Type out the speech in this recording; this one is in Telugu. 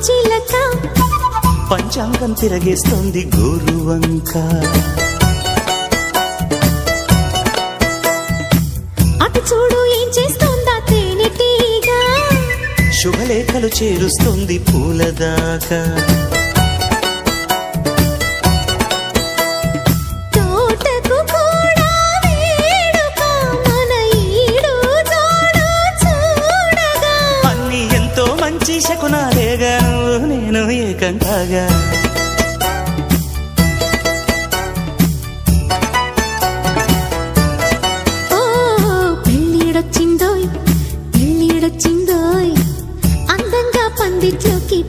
చిలక పంచాంగం తిరగేస్తోంది గోరువంక. అటు చూడు ఏం చేస్తోందా తేనెటీగా, శుభలేఖలు చేరుస్తుంది పూలదాకా. తోటకు కూడా వేడుక మన ఈడు జోడు చూడగా. అన్ని ఎంతో మంచి శకునాలేగా నువ్వు నేను ఏకం కాగా. ఓ పెళ్ళిడొచ్చిందోయ్ పెళ్ళిడొచ్చిందోయ్, అందంగా పందిట్లోకి